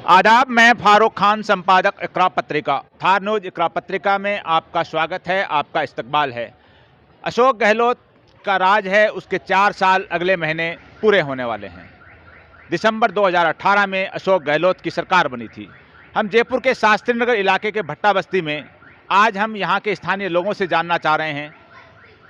आदाब। मैं फारूक खान, संपादक इकरा पत्रिका। थार न्यूज इकरा पत्रिका में आपका स्वागत है, आपका इस्तकबाल है। अशोक गहलोत का राज है, उसके 4 साल अगले महीने पूरे होने वाले हैं। दिसंबर 2018 में अशोक गहलोत की सरकार बनी थी। हम जयपुर के शास्त्री नगर इलाके के भट्टा बस्ती में आज हम यहाँ के स्थानीय लोगों से जानना चाह रहे हैं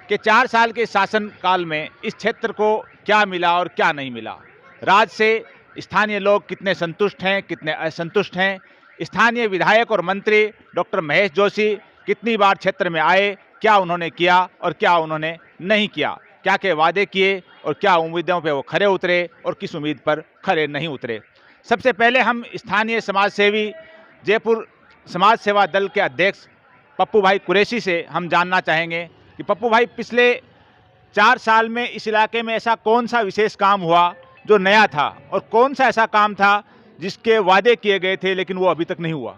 कि 4 साल के शासनकाल में इस क्षेत्र को क्या मिला और क्या नहीं मिला। राज से स्थानीय लोग कितने संतुष्ट हैं, कितने असंतुष्ट हैं। स्थानीय विधायक और मंत्री डॉक्टर महेश जोशी कितनी बार क्षेत्र में आए, क्या उन्होंने किया और क्या उन्होंने नहीं किया, क्या के वादे किए और क्या उम्मीदों पे वो खरे उतरे और किस उम्मीद पर खरे नहीं उतरे। सबसे पहले हम स्थानीय समाज सेवी जयपुर समाज सेवा दल के अध्यक्ष पप्पू भाई कुरैशी से हम जानना चाहेंगे कि पप्पू भाई, पिछले 4 साल में इस इलाके में ऐसा कौन सा विशेष काम हुआ जो नया था और कौन सा ऐसा काम था जिसके वादे किए गए थे लेकिन वो अभी तक नहीं हुआ।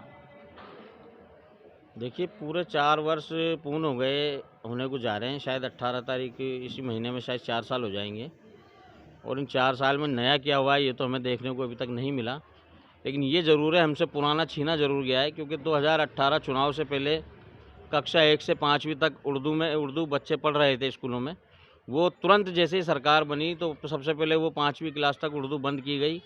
देखिए, पूरे 4 वर्ष पूर्ण हो गए, होने को जा रहे हैं। शायद 18 तारीख इसी महीने में शायद 4 साल हो जाएंगे। और इन 4 साल में नया क्या हुआ है ये तो हमें देखने को अभी तक नहीं मिला। लेकिन ये ज़रूर है, हमसे पुराना छीना ज़रूर गया है, क्योंकि 2018 चुनाव से पहले कक्षा 1 से 5वीं तक उर्दू बच्चे पढ़ रहे थे स्कूलों में। वो तुरंत जैसे ही सरकार बनी तो सबसे पहले वो 5वीं क्लास तक उर्दू बंद की गई।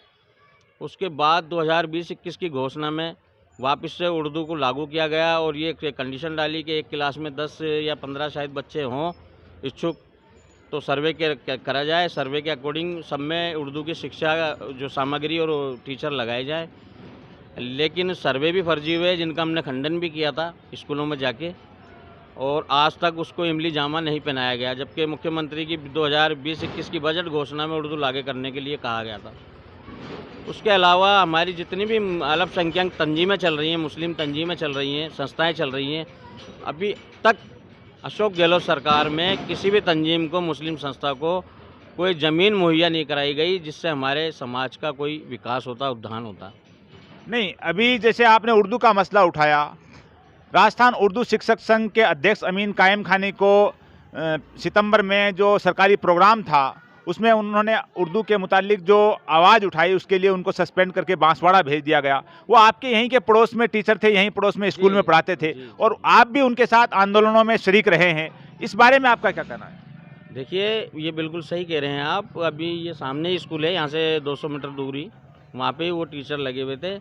उसके बाद 2020-21 की घोषणा में वापस से उर्दू को लागू किया गया और ये कंडीशन डाली कि एक क्लास में 10 या 15 शायद बच्चे हों इच्छुक, तो सर्वे करा जाए। सर्वे के अकॉर्डिंग सब में उर्दू की शिक्षा जो सामग्री और टीचर लगाए जाए। लेकिन सर्वे भी फर्जी हुए, जिनका हमने खंडन भी किया था स्कूलों में जाके, और आज तक उसको इमली जामा नहीं पहनाया गया, जबकि मुख्यमंत्री की 2020-21 की बजट घोषणा में उर्दू लागू करने के लिए कहा गया था। उसके अलावा हमारी जितनी भी अल्पसंख्यक तंजीमें चल रही हैं, मुस्लिम तंजीमें चल रही हैं, संस्थाएं चल रही हैं, अभी तक अशोक गहलोत सरकार में किसी भी तंजीम को, मुस्लिम संस्था को कोई ज़मीन मुहैया नहीं कराई गई जिससे हमारे समाज का कोई विकास होता, उत्थान होता। नहीं, अभी जैसे आपने उर्दू का मसला उठाया, राजस्थान उर्दू शिक्षक संघ के अध्यक्ष अमीन कायम खानी को सितंबर में जो सरकारी प्रोग्राम था उसमें उन्होंने उर्दू के मुतालिक जो आवाज़ उठाई उसके लिए उनको सस्पेंड करके बांसवाड़ा भेज दिया गया। वो आपके यहीं के पड़ोस में टीचर थे, यहीं पड़ोस में स्कूल में पढ़ाते थे और आप भी उनके साथ आंदोलनों में शरीक रहे हैं। इस बारे में आपका क्या कहना है? देखिए, ये बिल्कुल सही कह रहे हैं आप। अभी ये सामने ही स्कूल है, यहाँ से 200 मीटर दूरी, वहाँ पे वो टीचर लगे हुए थे।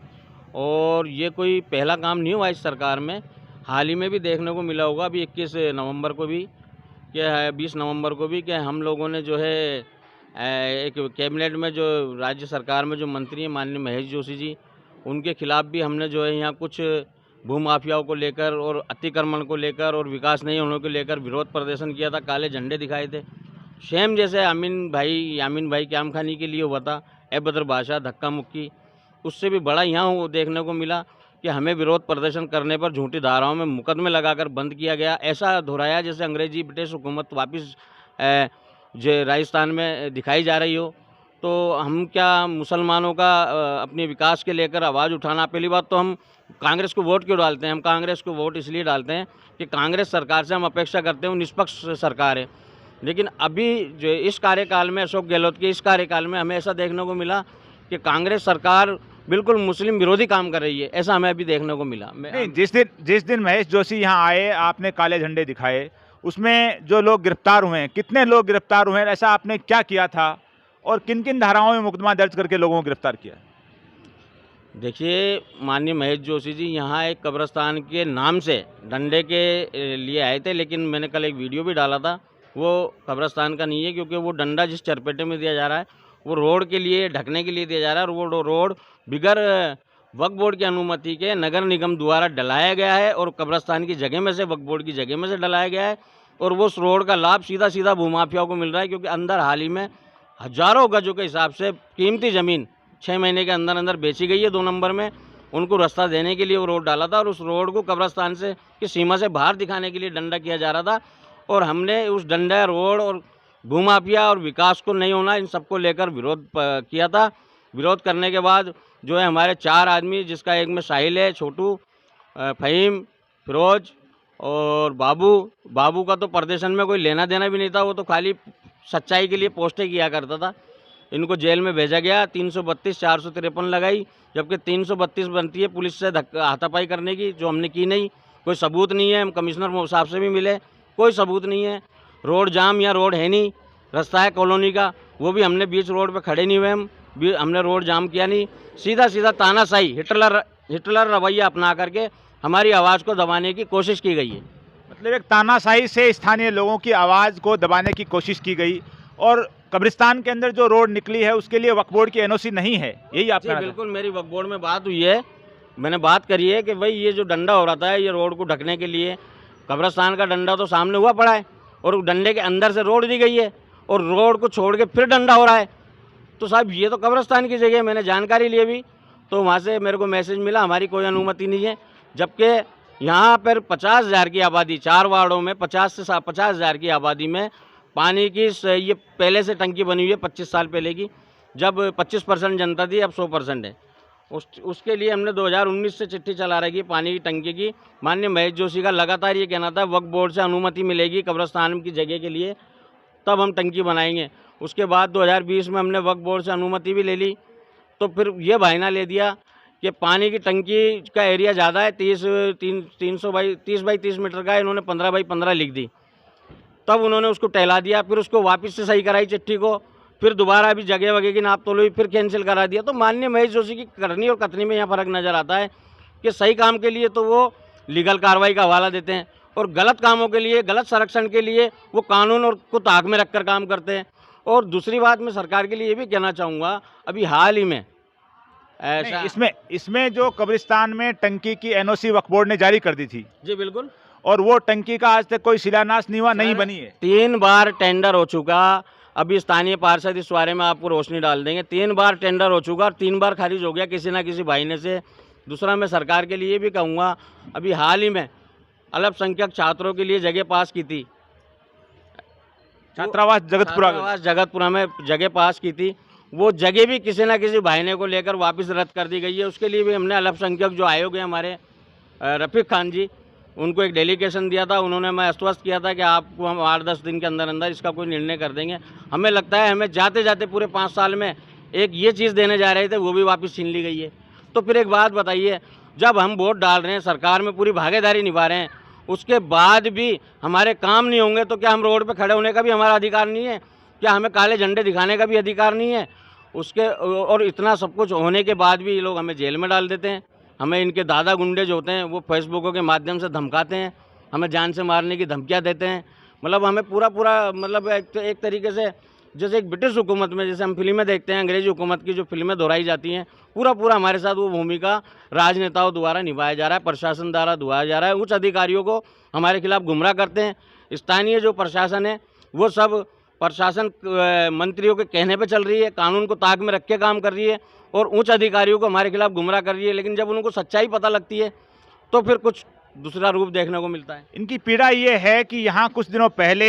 और ये कोई पहला काम नहीं हुआ इस सरकार में। हाल ही में भी देखने को मिला होगा, अभी 21 नवंबर को भी क्या है, 20 नवंबर को भी क्या हम लोगों ने जो है एक कैबिनेट में जो राज्य सरकार में जो मंत्री हैं माननीय महेश जोशी जी, उनके खिलाफ भी हमने जो है यहाँ कुछ भूमाफियाओं को लेकर और अतिक्रमण को लेकर और विकास नहीं होने को लेकर विरोध प्रदर्शन किया था, काले झंडे दिखाए थे। सेम जैसे यामीन भाई क्याम खानी के लिए हुआ था, अभद्र भाषा, धक्का मुक्की, उससे भी बड़ा यहाँ देखने को मिला कि हमें विरोध प्रदर्शन करने पर झूठी धाराओं में मुकदमे लगाकर बंद किया गया। ऐसा दोहराया जैसे अंग्रेजी ब्रिटिश हुकूमत वापस जो राजस्थान में दिखाई जा रही हो। तो हम क्या मुसलमानों का अपने विकास के लेकर आवाज़ उठाना। पहली बात तो हम कांग्रेस को वोट क्यों डालते हैं? हम कांग्रेस को वोट इसलिए डालते हैं कि कांग्रेस सरकार से हम अपेक्षा करते हैं वो निष्पक्ष सरकार है। लेकिन अभी जो इस कार्यकाल में, अशोक गहलोत के इस कार्यकाल में, हमें ऐसा देखने को मिला कि कांग्रेस सरकार बिल्कुल मुस्लिम विरोधी काम कर रही है, ऐसा हमें अभी देखने को मिला। नहीं, जिस दिन महेश जोशी यहाँ आए, आपने काले झंडे दिखाए, उसमें जो लोग गिरफ्तार हुए हैं, कितने लोग गिरफ्तार हुए हैं, ऐसा आपने क्या किया था और किन किन धाराओं में मुकदमा दर्ज करके लोगों को गिरफ्तार किया? देखिए, माननीय महेश जोशी जी यहाँ एक कब्रिस्तान के नाम से डंडे के लिए आए थे, लेकिन मैंने कल एक वीडियो भी डाला था, वो कब्रिस्तान का नहीं है, क्योंकि वो डंडा जिस चरपेटे में दिया जा रहा है वो रोड के लिए, ढकने के लिए दिया जा रहा है, और वो रोड बिगर वक्फ बोर्ड की अनुमति के नगर निगम द्वारा डलाया गया है और कब्रिस्तान की जगह में से, वक्फ बोर्ड की जगह में से डलाया गया है। और वो उस रोड का लाभ सीधा सीधा भूमाफियाओं को मिल रहा है, क्योंकि अंदर हाल ही में हजारों गजों के हिसाब से कीमती ज़मीन 6 महीने के अंदर अंदर बेची गई है 2 नंबर में। उनको रास्ता देने के लिए वो रोड डाला था और उस रोड को कब्रिस्तान से की सीमा से बाहर दिखाने के लिए डंडा किया जा रहा था। और हमने उस डंडा, रोड और भूमाफिया और विकास को नहीं होना, इन सबको लेकर विरोध किया था। विरोध करने के बाद जो है हमारे 4 आदमी, जिसका एक में साहिल है, छोटू, फ़हीम, फिरोज और बाबू का तो प्रदर्शन में कोई लेना देना भी नहीं था, वो तो खाली सच्चाई के लिए पोस्टें किया करता था। इनको जेल में भेजा गया। 332 453 लगाई, जबकि 332 बनती है पुलिस से हाथापाई करने की, जो हमने की नहीं। कोई सबूत नहीं है, हम कमिश्नर साहब से भी मिले, कोई सबूत नहीं है। रोड जाम, या रोड है नहीं, रास्ता है कॉलोनी का, वो भी हमने बीच रोड पे खड़े नहीं हुए, हमने रोड जाम किया नहीं। सीधा सीधा तानाशाही हिटलर रवैया अपना करके हमारी आवाज़ को दबाने की कोशिश की गई है। मतलब एक तानाशाही से स्थानीय लोगों की आवाज़ को दबाने की कोशिश की गई। और कब्रिस्तान के अंदर जो रोड निकली है उसके लिए वक्फ बोर्ड की एनओसी नहीं है, यही आप कहना चाहते हैं? बिल्कुल, मेरी वक्फ बोर्ड में बात हुई है, मैंने बात करी है कि भाई ये जो डंडा हो रहा था ये रोड को ढकने के लिए, कब्रिस्तान का डंडा तो सामने हुआ पड़ा है और डंडे के अंदर से रोड दी गई है और रोड को छोड़ के फिर डंडा हो रहा है। तो साहब ये तो कब्रिस्तान की जगह है। मैंने जानकारी ली भी, तो वहाँ से मेरे को मैसेज मिला हमारी कोई अनुमति नहीं है, जबकि यहाँ पर 50,000 की आबादी, 4 वार्डों में 50,000 की आबादी में पानी की ये पहले से टंकी बनी हुई है 25 साल पहले की, जब 25% जनता थी, अब 100% है। उसके लिए हमने 2019 से चिट्ठी चला रही है पानी की टंकी की। माननीय महेश जोशी का लगातार ये कहना था वक्फ बोर्ड से अनुमति मिलेगी कब्रिस्तान की जगह के लिए, तब हम टंकी बनाएंगे। उसके बाद 2020 में हमने वक्फ बोर्ड से अनुमति भी ले ली, तो फिर ये बहाना ले दिया कि पानी की टंकी का एरिया ज़्यादा है, 30 बाई 30 मीटर का है, इन्होंने 15 बाई 15 लिख दी। तब उन्होंने उसको टहला दिया, फिर उसको वापस से सही कराई चिट्ठी को, फिर दोबारा अभी जगह वगैरह की नाप तोल हुई, फिर कैंसिल करा दिया। तो माननीय महेश जोशी की करनी और कथनी में यहाँ फ़र्क नज़र आता है कि सही काम के लिए तो वो लीगल कार्रवाई का हवाला देते हैं और गलत कामों के लिए, गलत संरक्षण के लिए वो कानून और को ताक में रखकर काम करते हैं। और दूसरी बात मैं सरकार के लिए ये भी कहना चाहूँगा, अभी हाल ही में ऐसा इसमें जो कब्रिस्तान में टंकी की एनओसी वक्फ बोर्ड ने जारी कर दी थी। जी बिल्कुल, और वो टंकी का आज तक कोई शिलान्यास नहीं बनी है। 3 बार टेंडर हो चुका। अभी स्थानीय पार्षद इस बारे में आपको रोशनी डाल देंगे। 3 बार टेंडर हो चुका और 3 बार खारिज हो गया किसी ना किसी भाईने से। दूसरा मैं सरकार के लिए भी कहूँगा, अभी हाल ही में अल्पसंख्यक छात्रों के लिए जगह पास की थी, छात्रावास जगतपुरा में जगह पास की थी। वो जगह भी किसी ना किसी भाईने को लेकर वापस रद्द कर दी गई है। उसके लिए भी हमने अल्पसंख्यक जो आयोग है हमारे रफ़ीक खान जी, उनको एक डेलीगेशन दिया था। उन्होंने मैं आश्वस्त किया था कि आपको हम 8-10 दिन के अंदर अंदर इसका कोई निर्णय कर देंगे। हमें लगता है हमें जाते जाते पूरे 5 साल में एक ये चीज़ देने जा रहे थे, वो भी वापस छीन ली गई है। तो फिर एक बात बताइए, जब हम वोट डाल रहे हैं, सरकार में पूरी भागीदारी निभा रहे हैं, उसके बाद भी हमारे काम नहीं होंगे तो क्या हम रोड पे खड़े होने का भी हमारा अधिकार नहीं है? क्या हमें काले झंडे दिखाने का भी अधिकार नहीं है? और इतना सब कुछ होने के बाद भी ये लोग हमें जेल में डाल देते हैं। हमें इनके दादा गुंडे जो होते हैं वो फेसबुकों के माध्यम से धमकाते हैं, हमें जान से मारने की धमकियाँ देते हैं। मतलब हमें पूरा मतलब एक तरीके से जैसे एक ब्रिटिश हुकूमत में जैसे हम फिल्में देखते हैं, अंग्रेजी हुकूमत की जो फिल्में दोहराई जाती हैं, पूरा हमारे साथ वो भूमिका राजनेताओं द्वारा निभाया जा रहा है, प्रशासन द्वारा निभाया जा रहा है। उच्च अधिकारियों को हमारे खिलाफ गुमराह करते हैं। स्थानीय जो प्रशासन है वो सब प्रशासन मंत्रियों के कहने पे चल रही है, कानून को ताक में रख के काम कर रही है और उच्च अधिकारियों को हमारे खिलाफ गुमराह कर रही है। लेकिन जब उनको सच्चाई पता लगती है तो फिर कुछ दूसरा रूप देखने को मिलता है। इनकी पीड़ा ये है कि यहाँ कुछ दिनों पहले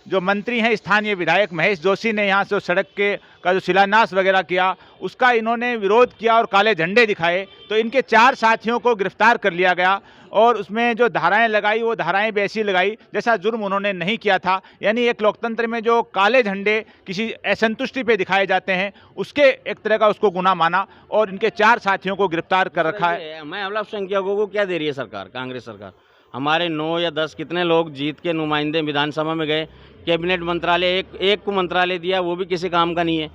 जो मंत्री हैं स्थानीय विधायक महेश जोशी ने यहाँ से सड़क का जो शिलान्यास वगैरह किया, उसका इन्होंने विरोध किया और काले झंडे दिखाए, तो इनके 4 साथियों को गिरफ्तार कर लिया गया और उसमें जो धाराएं लगाई वो धाराएं भी ऐसी लगाई जैसा जुर्म उन्होंने नहीं किया था। यानी एक लोकतंत्र में जो काले झंडे किसी असंतुष्टि पे दिखाए जाते हैं उसके एक तरह का उसको गुनाह माना और इनके 4 साथियों को गिरफ्तार कर रखा है। मैं अल्पसंख्यकों को क्या दे रही है सरकार, कांग्रेस सरकार? हमारे 9 या 10 कितने लोग जीत के नुमाइंदे विधानसभा में गए, कैबिनेट मंत्रालय एक को मंत्रालय दिया, वो भी किसी काम का नहीं है।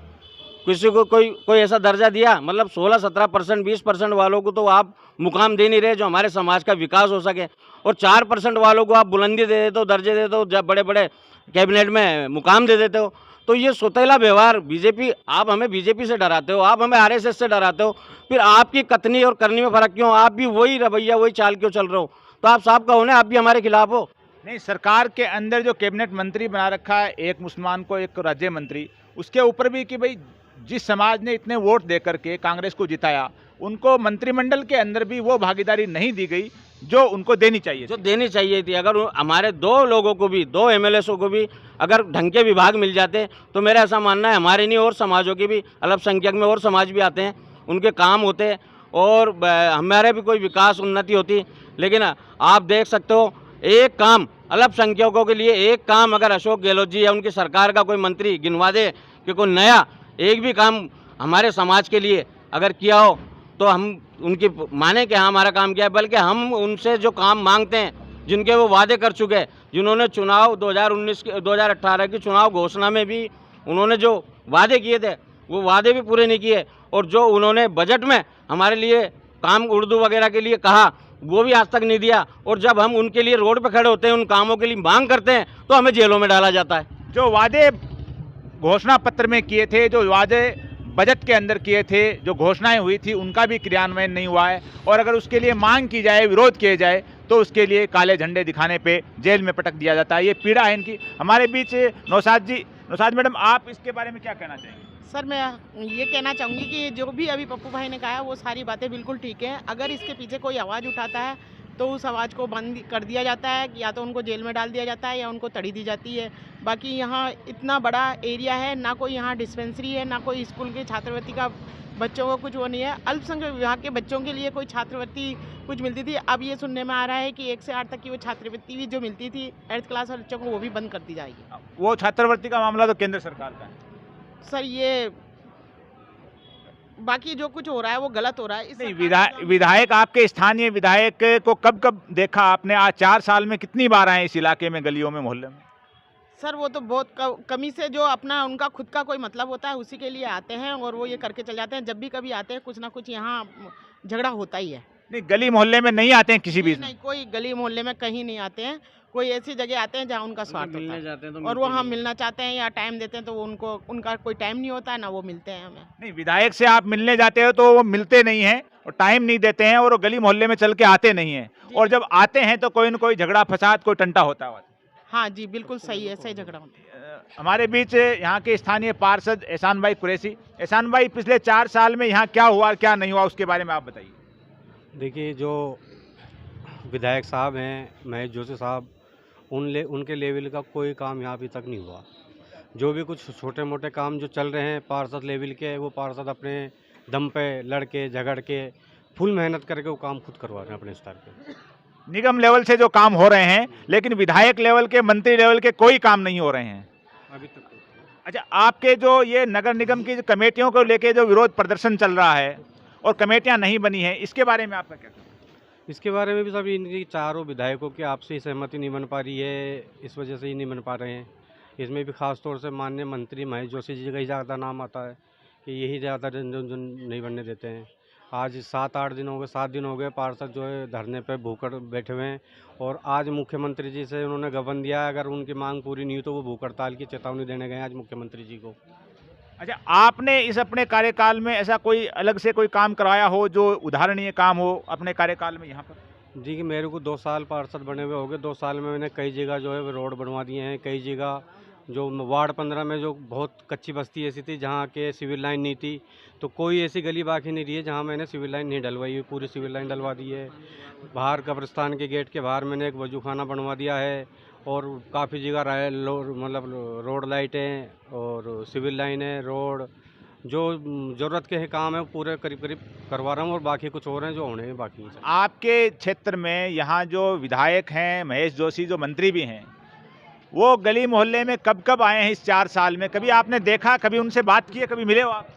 किसी को कोई ऐसा दर्जा दिया? मतलब 16-17%, 20% वालों को तो आप मुकाम दे नहीं रहे जो हमारे समाज का विकास हो सके, और 4% वालों को आप बुलंदी दे देते हो, दर्जे देते हो, जब बड़े बड़े कैबिनेट में मुकाम दे देते हो। तो ये सौतेला व्यवहार बीजेपी, आप हमें बीजेपी से डराते हो, आप हमें आरएसएस से डराते हो, फिर आपकी कथनी और करनी में फ़र्क क्यों? आप भी वही रवैया, वही चाल क्यों चल रहे हो? तो आप साहब कहो ना, आप भी हमारे खिलाफ हो। नहीं, सरकार के अंदर जो कैबिनेट मंत्री बना रखा है, एक मुसलमान को एक राज्य मंत्री, उसके ऊपर भी कि भाई जिस समाज ने इतने वोट दे करके कांग्रेस को जिताया, उनको मंत्रिमंडल के अंदर भी वो भागीदारी नहीं दी गई जो उनको देनी चाहिए, जो देनी चाहिए थी। अगर हमारे 2 लोगों को भी, 2 एमएलएसओ को भी अगर ढंग के विभाग मिल जाते तो मेरा ऐसा मानना है हमारे नहीं और समाजों के भी, अल्पसंख्यक में और समाज भी आते हैं, उनके काम होते और हमारे भी कोई विकास उन्नति होती। लेकिन आप देख सकते हो, एक काम अल्पसंख्यकों के लिए, एक काम अगर अशोक गहलोत जी या उनकी सरकार का कोई मंत्री गिनवा दे कि कोई नया एक भी काम हमारे समाज के लिए अगर किया हो तो हम उनकी माने कि हाँ हमारा काम किया है, बल्कि हम उनसे जो काम मांगते हैं, जिनके वो वादे कर चुके हैं, जिन्होंने चुनाव 2019 के 2018 की चुनाव घोषणा में भी उन्होंने जो वादे किए थे वो वादे भी पूरे नहीं किए, और जो उन्होंने बजट में हमारे लिए काम उर्दू वगैरह के लिए कहा वो भी आज तक नहीं दिया। और जब हम उनके लिए रोड पे खड़े होते हैं, उन कामों के लिए मांग करते हैं, तो हमें जेलों में डाला जाता है। जो वादे घोषणा पत्र में किए थे, जो वादे बजट के अंदर किए थे, जो घोषणाएं हुई थी, उनका भी क्रियान्वयन नहीं हुआ है, और अगर उसके लिए मांग की जाए, विरोध किए जाए, तो उसके लिए काले झंडे दिखाने पे जेल में पटक दिया जाता है। ये पीड़ा है इनकी। हमारे बीच नौशाद मैडम, आप इसके बारे में क्या कहना चाहेंगे? सर, मैं ये कहना चाहूँगी कि जो भी अभी पप्पू भाई ने कहा है वो सारी बातें बिल्कुल ठीक है। अगर इसके पीछे कोई आवाज़ उठाता है तो उस आवाज़ को बंद कर दिया जाता है, या तो उनको जेल में डाल दिया जाता है या उनको तड़ी दी जाती है। बाकी यहाँ इतना बड़ा एरिया है, ना कोई यहाँ डिस्पेंसरी है, ना कोई स्कूल की छात्रवृत्ति का बच्चों को कुछ वो नहीं है। अल्पसंख्यक विभाग के बच्चों के लिए कोई छात्रवृत्ति कुछ मिलती थी, अब ये सुनने में आ रहा है कि 1 से 8 तक की वो छात्रवृत्ति भी जो मिलती थी 8th क्लास वाले बच्चों को, वो भी बंद कर दी जाएगी। वो छात्रवृत्ति का मामला तो केंद्र सरकार का है। सर, ये बाकी जो कुछ हो रहा है वो गलत हो रहा है। इस नहीं, सरकार का- विधायक, आपके स्थानीय विधायक को कब कब देखा आपने? आज 4 साल में कितनी बार आए इस इलाके में, गलियों में, मोहल्ले में? सर, वो तो बहुत कमी से जो अपना उनका खुद का कोई मतलब होता है उसी के लिए आते हैं, और वो ये करके चले जाते हैं। जब भी कभी आते हैं कुछ ना कुछ यहाँ झगड़ा होता ही है। नहीं, गली मोहल्ले में नहीं आते हैं किसी भी? नहीं, कोई गली मोहल्ले में कहीं नहीं आते हैं। कोई ऐसी जगह आते हैं जहाँ उनका स्वार्थ होता मिलने है, जाते हैं तो और वो मिलते हम नहीं। मिलना चाहते हैं या टाइम देते हैं तो वो उनका कोई टाइम नहीं होता है, ना वो मिलते हैं हमें। नहीं, विधायक से आप मिलने जाते हो तो वो मिलते नहीं हैं और टाइम नहीं देते हैं, और वो गली मोहल्ले में चल के आते नहीं हैं, और जब आते हैं तो कोई न कोई झगड़ा फसाद, कोई टंटा होता है। हाँ जी, बिल्कुल सही है, सही झगड़ा होता है। हमारे बीच यहाँ के स्थानीय पार्षद एहसान भाई कुरैशी। एहसान भाई, पिछले 4 साल में यहाँ क्या हुआ और क्या नहीं हुआ, उसके बारे में आप बताइए। देखिए, जो विधायक साहब हैं महेश जोशी साहब, उनके लेवल का कोई काम यहाँ अभी तक नहीं हुआ। जो भी कुछ छोटे मोटे काम जो चल रहे हैं पार्षद लेवल के, वो पार्षद अपने दम पे लड़के झगड़ के फुल मेहनत करके वो काम खुद करवा रहे हैं अपने स्तर पे। निगम लेवल से जो काम हो रहे हैं, लेकिन विधायक लेवल के, मंत्री लेवल के कोई काम नहीं हो रहे हैं अभी तक। अच्छा, आपके जो ये नगर निगम की जो कमेटियों को लेके जो विरोध प्रदर्शन चल रहा है और कमेटियां नहीं बनी हैं, इसके बारे में आपका क्या कहना है? इसके बारे में भी सभी इनकी चारों विधायकों की आपसी सहमति नहीं बन पा रही है, इस वजह से ही नहीं बन पा रहे हैं। इसमें भी खास तौर से माननीय मंत्री महेश जोशी जी का ही ज़्यादा नाम आता है कि यही ज़्यादा जो नहीं बनने देते हैं। आज 7-8 दिन हो गए, 7 दिन हो गए पार्षद जो है धरने पे भूख बैठे हुए हैं, और आज मुख्यमंत्री जी से उन्होंने गबन दिया है, अगर उनकी मांग पूरी नहीं हुई तो वो भूख हड़ताल की चेतावनी देने गए आज मुख्यमंत्री जी को। अच्छा, आपने इस अपने कार्यकाल में ऐसा कोई अलग से कोई काम करवाया हो जो उदाहरणीय काम हो अपने कार्यकाल में यहाँ पर? जी, कि मेरे को 2 साल पार्षद बने हुए हो गए। 2 साल में मैंने कई जगह जो है वो रोड बनवा दिए हैं। कई जगह जो वार्ड 15 में जो बहुत कच्ची बस्ती ऐसी थी जहाँ के सिविल लाइन नहीं थी, तो कोई ऐसी गली बाकी नहीं रही है जहाँ मैंने सिविल लाइन नहीं डलवाई हुई, पूरी सिविल लाइन डलवा दी है। बाहर कब्रिस्तान के गेट के बाहर मैंने एक वजूखाना बनवा दिया है, और काफ़ी जगह मतलब रोड लाइटें और सिविल लाइनें, रोड जो ज़रूरत के काम है वो पूरे करीब करीब करवा रहा हूँ, और बाकी कुछ और हैं जो होने बाकी हैं। आपके क्षेत्र में यहाँ जो विधायक हैं महेश जोशी, जो मंत्री भी हैं, वो गली मोहल्ले में कब कब आए हैं इस 4 साल में? कभी आपने देखा, कभी उनसे बात की है, कभी मिले हो आप?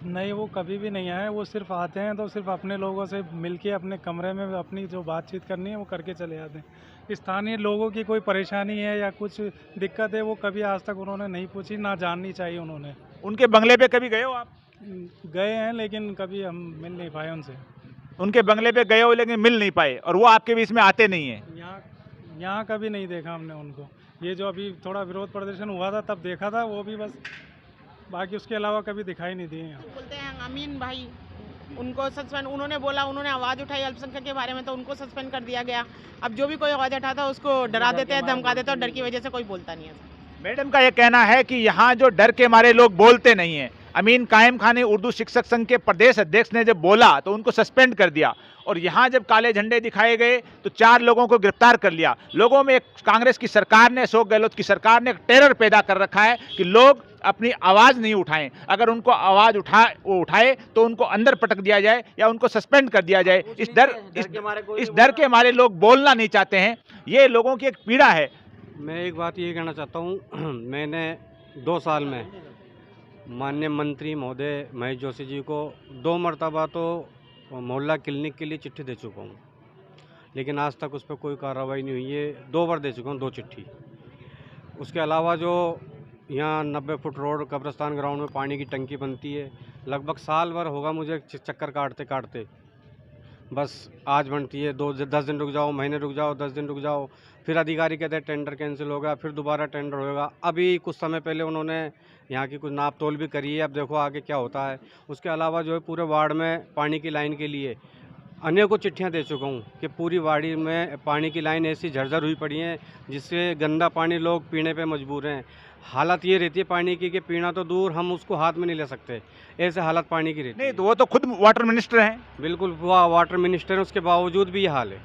नहीं, वो कभी भी नहीं आए। वो सिर्फ आते हैं तो सिर्फ अपने लोगों से मिलके अपने कमरे में अपनी जो बातचीत करनी है वो करके चले जाते हैं। स्थानीय लोगों की कोई परेशानी है या कुछ दिक्कत है वो कभी आज तक उन्होंने नहीं पूछी, ना जाननी चाहिए उन्होंने। उनके बंगले पे कभी गए हो आप? गए हैं लेकिन कभी हम मिल नहीं पाए उनसे। उनके बंगले पे गए हो लेकिन मिल नहीं पाए, और वो आपके बीच में आते नहीं हैं? यहाँ कभी नहीं देखा हमने उनको। ये जो अभी थोड़ा विरोध प्रदर्शन हुआ था तब देखा था, वो भी बस, बाकी उसके अलावा कभी दिखाई नहीं दिए यहाँ। बोलते हैं अमीन भाई, उनको सस्पेंड, उन्होंने बोला, उन्होंने आवाज़ उठाई अल्पसंख्यक के बारे में तो उनको सस्पेंड कर दिया गया। अब जो भी कोई आवाज़ उठाता है उसको डरा देते हैं, धमका देते हैं, और डर की वजह से कोई बोलता नहीं है। मैडम का ये कहना है कि यहाँ जो डर के मारे लोग बोलते नहीं हैं। अमीन कायम खान उर्दू शिक्षक संघ के प्रदेश अध्यक्ष ने जब बोला तो उनको सस्पेंड कर दिया, और यहाँ जब काले झंडे दिखाए गए तो 4 लोगों को गिरफ्तार कर लिया। लोगों में एक कांग्रेस की सरकार ने, अशोक गहलोत की सरकार ने एक टेरर पैदा कर रखा है कि लोग अपनी आवाज़ नहीं उठाएं। अगर उनको आवाज़ उठाए तो उनको अंदर पटक दिया जाए या उनको सस्पेंड कर दिया जाए। इस डर के मारे लोग बोलना नहीं चाहते हैं। ये लोगों की एक पीड़ा है। मैं एक बात ये कहना चाहता हूँ मैंने 2 साल में माननीय मंत्री महोदय महेश जोशी जी को 2 मरतबा तो मोहल्ला क्लिनिक के लिए चिट्ठी दे चुका हूँ, लेकिन आज तक उस पर कोई कार्रवाई नहीं हुई है। 2 बार दे चुका हूँ, 2 चिट्ठी। उसके अलावा जो यहाँ 90 फुट रोड कब्रिस्तान ग्राउंड में पानी की टंकी बनती है, लगभग साल भर होगा मुझे चक्कर काटते काटते, बस आज बनती है, 10 दिन रुक जाओ, महीने रुक जाओ, 10 दिन रुक जाओ, फिर अधिकारी कहते हैं टेंडर कैंसिल होगा, फिर दोबारा टेंडर होगा। अभी कुछ समय पहले उन्होंने यहाँ की कुछ नाप तोल भी करी है, अब देखो आगे क्या होता है। उसके अलावा जो है पूरे वार्ड में पानी की लाइन के लिए अनेकों चिट्ठियाँ दे चुका हूँ कि पूरी वाड़ी में पानी की लाइन ऐसी झरझर हुई पड़ी है जिससे गंदा पानी लोग पीने पे मजबूर हैं। हालत ये रहती है पानी की कि पीना तो दूर, हम उसको हाथ में नहीं ले सकते, ऐसे हालत पानी की रहती है। नहीं तो वो तो खुद वाटर मिनिस्टर हैं। बिल्कुल वाटर मिनिस्टर है, उसके बावजूद भी ये हाल है।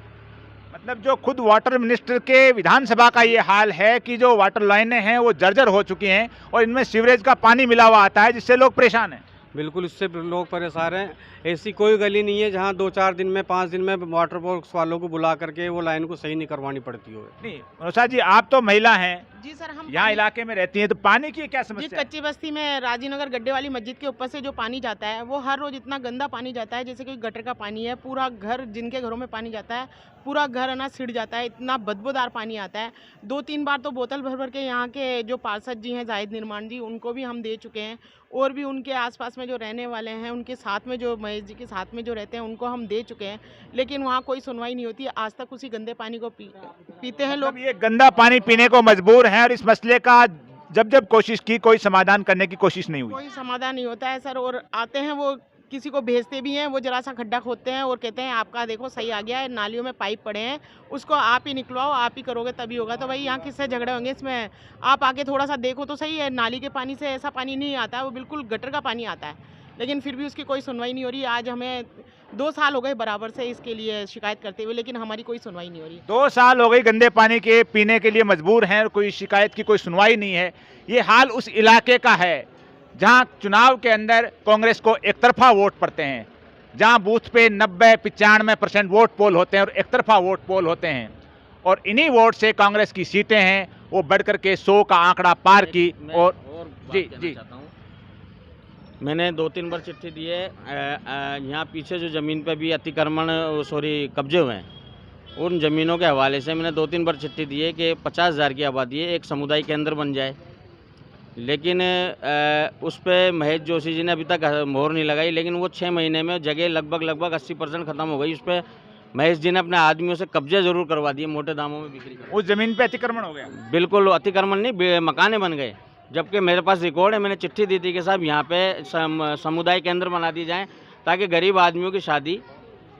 मतलब जो खुद वाटर मिनिस्टर के विधानसभा का ये हाल है कि जो वाटर लाइनें हैं वो जर्जर हो चुकी हैं और इनमें सीवरेज का पानी मिला हुआ आता है, जिससे लोग परेशान हैं। बिल्कुल, इससे लोग परेशान हैं। ऐसी कोई गली नहीं है जहां 2-4 दिन में 5 दिन में वाटर वर्क्स वालों को बुला करके वो लाइन को सही नहीं करवानी पड़ती हो। नहीं मनोषा जी, आप तो महिला हैं, जी सर, हम यहाँ इलाके में रहती हैं, तो पानी की क्या जी समस्या है? कच्ची बस्ती में राजीव नगर गड्ढे वाली मस्जिद के ऊपर से जो पानी जाता है वो हर रोज इतना गंदा पानी जाता है, जैसे कि गटर का पानी है। पूरा घर, जिनके घरों में पानी जाता है, पूरा घर है ना सिड़ जाता है, इतना बदबूदार पानी आता है। 2-3 बार तो बोतल भर भर के यहाँ के जो पार्षद जी हैं जाहिद निर्माण जी, उनको भी हम दे चुके हैं, और भी उनके आसपास में जो रहने वाले हैं, उनके साथ में जो महेश जी के साथ में जो रहते हैं, उनको हम दे चुके हैं, लेकिन वहाँ कोई सुनवाई नहीं होती। आज तक उसी गंदे पानी को पीते हैं लोग। मतलब ये गंदा पानी पीने को मजबूर हैं और इस मसले का जब कोशिश की, कोई समाधान करने की कोशिश नहीं हुई। कोई समाधान नहीं होता है सर, और आते हैं वो किसी को भेजते भी हैं, वो जरा सा खड्डा खोदते हैं और कहते हैं आपका देखो सही आ गया है, नालियों में पाइप पड़े हैं, उसको आप ही निकलवाओ, आप ही करोगे तभी होगा। तो भाई यहाँ किससे झगड़े होंगे इसमें? आप आके थोड़ा सा देखो तो सही है, नाली के पानी से ऐसा पानी नहीं आता है, वो बिल्कुल गटर का पानी आता है, लेकिन फिर भी उसकी कोई सुनवाई नहीं हो रही। आज हमें 2 साल हो गए बराबर से इसके लिए शिकायत करते हुए, लेकिन हमारी कोई सुनवाई नहीं हो रही। 2 साल हो गई गंदे पानी के पीने के लिए मजबूर हैं और कोई शिकायत की कोई सुनवाई नहीं है। ये हाल उस इलाके का है जहां चुनाव के अंदर कांग्रेस को एक तरफा वोट पड़ते हैं, जहां बूथ पे 90-95% वोट पोल होते हैं और एक तरफा वोट पोल होते हैं, और इन्हीं वोट से कांग्रेस की सीटें हैं वो बढ़ करके 100 का आंकड़ा पार की। और जी जी, मैंने 2-3 बार चिट्ठी दी है। यहाँ पीछे जो ज़मीन पे भी अतिक्रमण कब्जे हुए हैं, उन ज़मीनों के हवाले से मैंने 2-3 बार चिट्ठी दी है कि 50,000 की आबादी है, एक समुदाय केंद्र बन जाए, लेकिन उस पर महेश जोशी जी ने अभी तक मोहर नहीं लगाई। लेकिन वो 6 महीने में जगह लगभग 80% ख़त्म हो गई। उस पर महेश जी ने अपने आदमियों से कब्जे ज़रूर करवा दिए, मोटे दामों में बिक्री कर। उस जमीन पे अतिक्रमण हो गया? बिल्कुल अतिक्रमण नहीं, मकाने बन गए, जबकि मेरे पास रिकॉर्ड है। मैंने चिट्ठी दी थी कि साहब यहाँ पे समुदाय केंद्र बना दिए जाएँ ताकि गरीब आदमियों की शादी,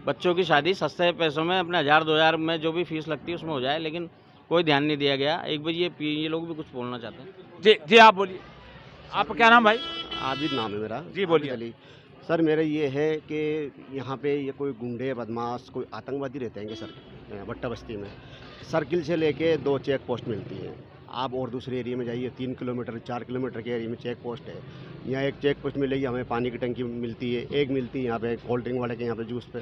बच्चों की शादी सस्ते पैसों में, अपने 1000-2000 में जो भी फीस लगती है उसमें हो जाए, लेकिन कोई ध्यान नहीं दिया गया। एक बार ये लोग भी कुछ बोलना चाहते हैं। जी जी, आप बोलिए। आपका क्या नाम भाई? आबिद नाम है मेरा। जी बोलिए। अली सर, मेरा ये है कि यहाँ पे ये कोई गुंडे, बदमाश, कोई आतंकवादी रहते हैं कि सर भट्टा बस्ती में सर्किल से लेके 2 चेक पोस्ट मिलती हैं। आप और दूसरे एरिया में जाइए, 3 किलोमीटर 4 किलोमीटर के एरिया में चेक पोस्ट है। यहाँ एक चेक पोस्ट मिलेगी, हमें पानी की टंकी मिलती है, एक मिलती है यहाँ पे कोल्ड ड्रिंक वाले के यहाँ पे जूस पे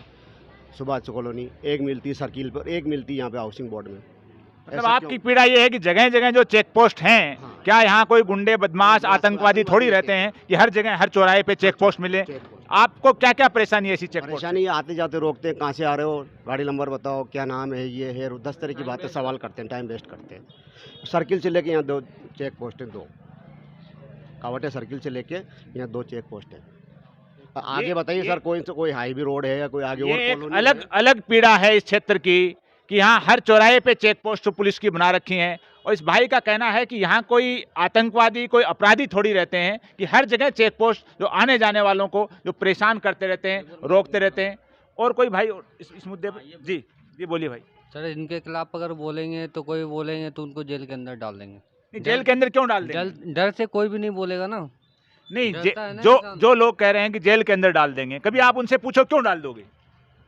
सुभाष कॉलोनी, एक मिलती है सर्किल पर, एक मिलती है यहाँ पे हाउसिंग बोर्ड में। मतलब आपकी पीड़ा ये है कि जगह जगह जो चेक पोस्ट हैं, हाँ। क्या यहाँ कोई गुंडे, बदमाश, आतंकवादी थोड़ी रहते हैं कि हर जगह हर चौराहे पे चेक पोस्ट मिले? आपको क्या क्या परेशानी है ऐसी चेक पोस्ट? परेशानी आते जाते रोकते हैं, कहाँ से आ रहे हो, गाड़ी नंबर बताओ, क्या नाम है, ये है, 10 तरह की बातें सवाल करते हैं, टाइम वेस्ट करते हैं। सर्किल से लेके यहाँ 2 चेक पोस्ट हैं, 2 कावटे सर्किल से लेके यहाँ 2 चेक पोस्ट है। आगे बताइए सर, कोई हाईवे रोड है या कोई आगे और ये एक कॉलोनी अलग अलग पीड़ा है इस क्षेत्र की कि यहाँ हर चौराहे पे चेक पोस्ट पुलिस की बना रखी हैं, और इस भाई का कहना है कि यहाँ कोई आतंकवादी, कोई अपराधी थोड़ी रहते हैं कि हर जगह चेक पोस्ट जो आने जाने वालों को जो परेशान करते रहते हैं, रोकते रहते हैं। और कोई भाई इस मुद्दे पर? जी जी बोलिए भाई। सर, इनके खिलाफ अगर बोलेंगे तो कोई बोलेंगे तो उनको जेल के अंदर डाल देंगे। नहीं, जेल के अंदर क्यों डाल देंगे? डर से कोई भी नहीं बोलेगा ना। नहीं, डरता है ना जो इंसान। जो लोग कह रहे हैं कि जेल के अंदर डाल देंगे, कभी आप उनसे पूछो क्यों डाल दोगे?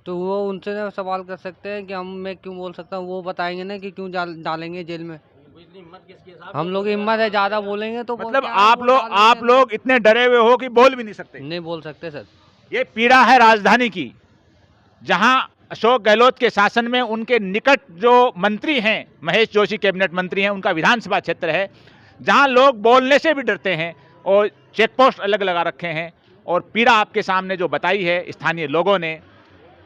तो वो उनसे ना सवाल कर सकते हैं कि मैं क्यों बोल सकता हूँ, वो बताएंगे ना कि क्यों डालेंगे जेल में। हम लोग हिम्मत है, ज़्यादा बोलेंगे तो मतलब बोलते हैं, आप लोग इतने डरे हुए हो कि बोल भी नहीं सकते? नहीं बोल सकते सर। ये पीड़ा है राजधानी की, जहां अशोक गहलोत के शासन में उनके निकट जो मंत्री हैं, महेश जोशी कैबिनेट मंत्री हैं, उनका विधानसभा क्षेत्र है, जहां लोग बोलने से भी डरते हैं, और चेक पोस्ट अलग लगा रखे हैं, और पीड़ा आपके सामने जो बताई है स्थानीय लोगों ने,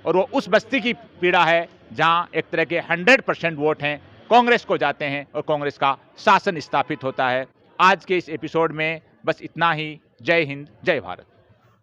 और वो उस बस्ती की पीड़ा है जहां एक तरह के 100% वोट हैं कांग्रेस को जाते हैं और कांग्रेस का शासन स्थापित होता है। आज के इस एपिसोड में बस इतना ही। जय हिंद, जय भारत।